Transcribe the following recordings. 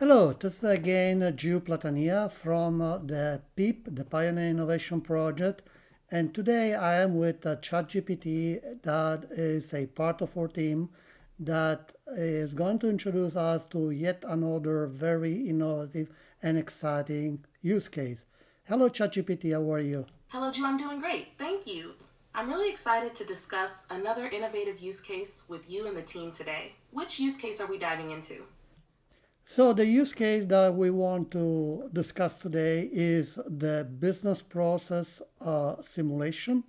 Hello, this is again Giu Platania from the PEEP, the Pioneer Innovation Project. And today I am with ChatGPT that is a part of our team that is going to introduce us to yet another very innovative and exciting use case. Hello, ChatGPT, how are you? Hello, Drew. I'm doing great. Thank you. I'm really excited to discuss another innovative use case with you and the team today. Which use case are we diving into? So the use case that we want to discuss today is the business process simulation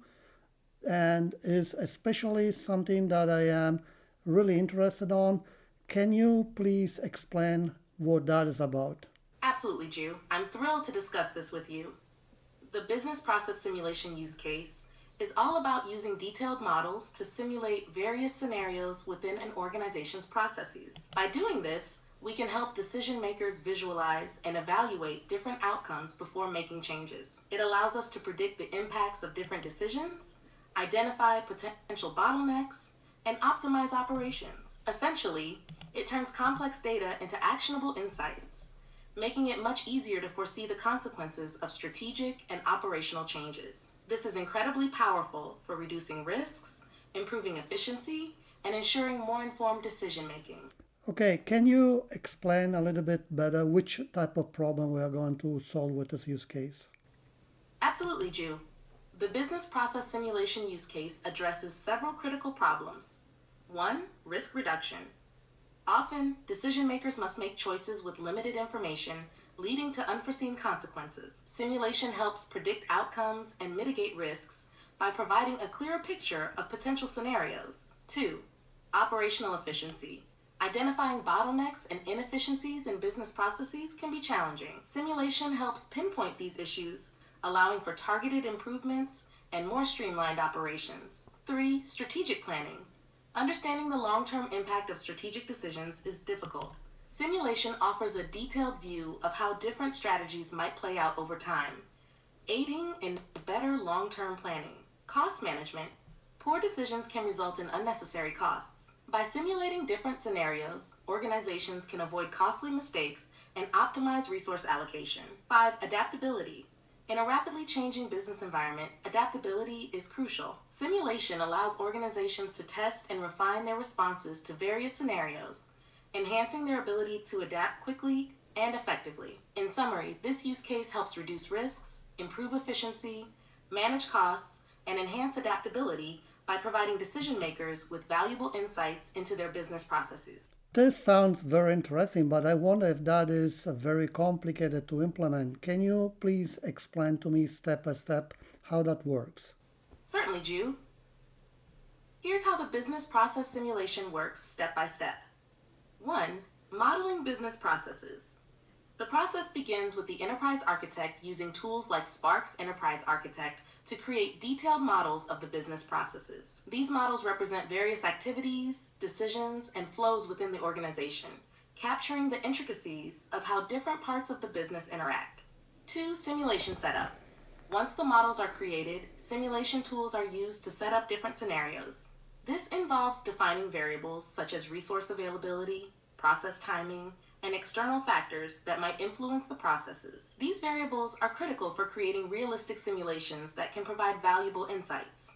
and is especially something that I am really interested on. Can you please explain what that is about? Absolutely, Drew. I'm thrilled to discuss this with you. The business process simulation use case is all about using detailed models to simulate various scenarios within an organization's processes. By doing this, we can help decision makers visualize and evaluate different outcomes before making changes. It allows us to predict the impacts of different decisions, identify potential bottlenecks, and optimize operations. Essentially, it turns complex data into actionable insights, making it much easier to foresee the consequences of strategic and operational changes. This is incredibly powerful for reducing risks, improving efficiency, and ensuring more informed decision making. Okay, can you explain a little bit better which type of problem we are going to solve with this use case? Absolutely, Ju. The business process simulation use case addresses several critical problems. 1. Risk reduction. Often, decision makers must make choices with limited information, leading to unforeseen consequences. Simulation helps predict outcomes and mitigate risks by providing a clearer picture of potential scenarios. 2. Operational efficiency. Identifying bottlenecks and inefficiencies in business processes can be challenging. Simulation helps pinpoint these issues, allowing for targeted improvements and more streamlined operations. 3. Strategic planning. Understanding the long-term impact of strategic decisions is difficult. Simulation offers a detailed view of how different strategies might play out over time, aiding in better long-term planning. Cost management. Poor decisions can result in unnecessary costs. By simulating different scenarios, organizations can avoid costly mistakes and optimize resource allocation. 5. Adaptability. In a rapidly changing business environment, adaptability is crucial. Simulation allows organizations to test and refine their responses to various scenarios, enhancing their ability to adapt quickly and effectively. In summary, this use case helps reduce risks, improve efficiency, manage costs, and enhance adaptability by providing decision makers with valuable insights into their business processes. This sounds very interesting, but I wonder if that is very complicated to implement. Can you please explain to me step by step how that works? Certainly, Ju. Here's how the business process simulation works step by step. 1. Modeling business processes. The process begins with the enterprise architect using tools like Spark's Enterprise Architect to create detailed models of the business processes. These models represent various activities, decisions, and flows within the organization, capturing the intricacies of how different parts of the business interact. 2. Simulation setup. Once the models are created, simulation tools are used to set up different scenarios. This involves defining variables such as resource availability, process timing, and external factors that might influence the processes. These variables are critical for creating realistic simulations that can provide valuable insights.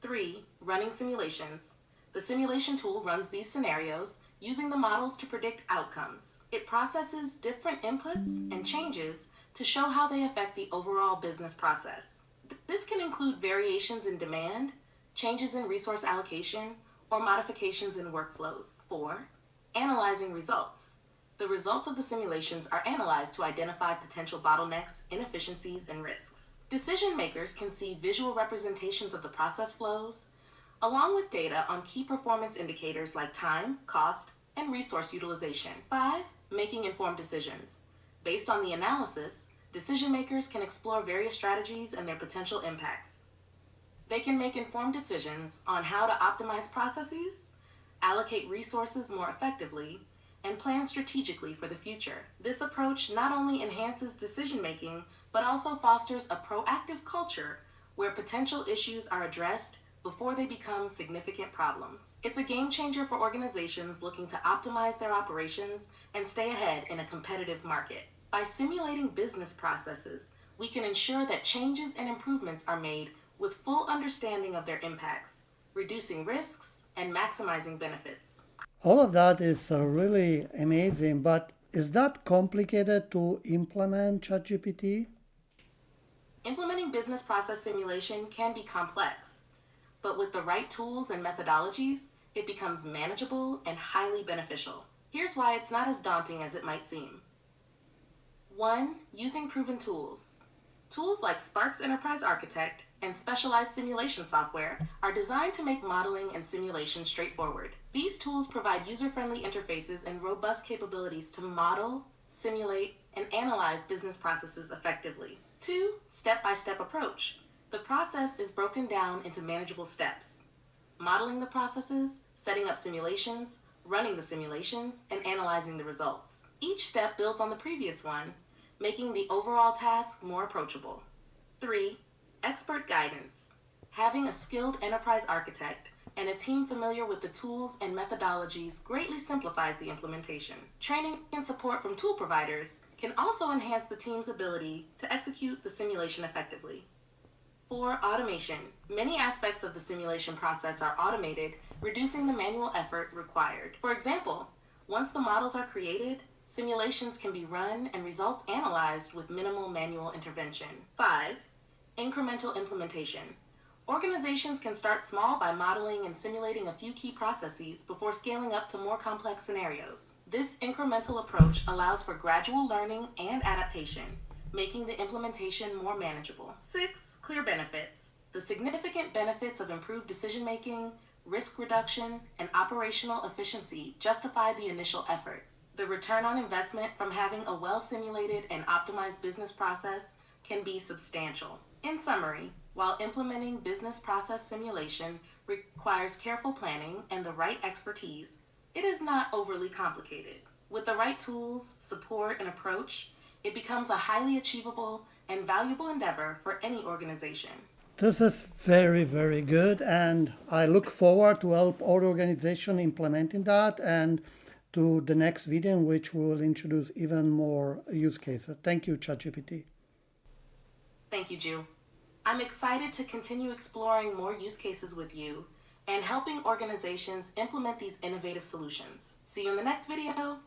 3. Running simulations. The simulation tool runs these scenarios using the models to predict outcomes. It processes different inputs and changes to show how they affect the overall business process. This can include variations in demand, changes in resource allocation, or modifications in workflows. 4. Analyzing results. The results of the simulations are analyzed to identify potential bottlenecks, inefficiencies, and risks. Decision makers can see visual representations of the process flows, along with data on key performance indicators like time, cost, and resource utilization. 5. Making informed decisions. Based on the analysis, decision makers can explore various strategies and their potential impacts. They can make informed decisions on how to optimize processes, allocate resources more effectively, and plan strategically for the future. This approach not only enhances decision making, but also fosters a proactive culture where potential issues are addressed before they become significant problems. It's a game changer for organizations looking to optimize their operations and stay ahead in a competitive market. By simulating business processes, we can ensure that changes and improvements are made with full understanding of their impacts, reducing risks and maximizing benefits. All of that is really amazing, but is that complicated to implement ChatGPT? Implementing business process simulation can be complex, but with the right tools and methodologies, it becomes manageable and highly beneficial. Here's why it's not as daunting as it might seem. 1. Using proven tools. Tools like Spark's Enterprise Architect and specialized simulation software are designed to make modeling and simulation straightforward. These tools provide user-friendly interfaces and robust capabilities to model, simulate, and analyze business processes effectively. 2. Step-by-step approach. The process is broken down into manageable steps. Modeling the processes, setting up simulations, running the simulations, and analyzing the results. Each step builds on the previous one, making the overall task more approachable. 3. Expert guidance. Having a skilled enterprise architect and a team familiar with the tools and methodologies greatly simplifies the implementation. Training and support from tool providers can also enhance the team's ability to execute the simulation effectively. 4. Automation. Many aspects of the simulation process are automated, reducing the manual effort required. For example, once the models are created, simulations can be run and results analyzed with minimal manual intervention. 5. Incremental implementation. Organizations can start small by modeling and simulating a few key processes before scaling up to more complex scenarios. This incremental approach allows for gradual learning and adaptation, making the implementation more manageable. 6. Clear benefits. The significant benefits of improved decision-making, risk reduction, and operational efficiency justify the initial effort. The return on investment from having a well-simulated and optimized business process can be substantial. In summary, while implementing business process simulation requires careful planning and the right expertise, it is not overly complicated. With the right tools, support, and approach, it becomes a highly achievable and valuable endeavor for any organization. This is very, very good, and I look forward to help our organization implementing that and to the next video in which we will introduce even more use cases. Thank you, ChatGPT. Thank you, Ju. I'm excited to continue exploring more use cases with you and helping organizations implement these innovative solutions. See you in the next video.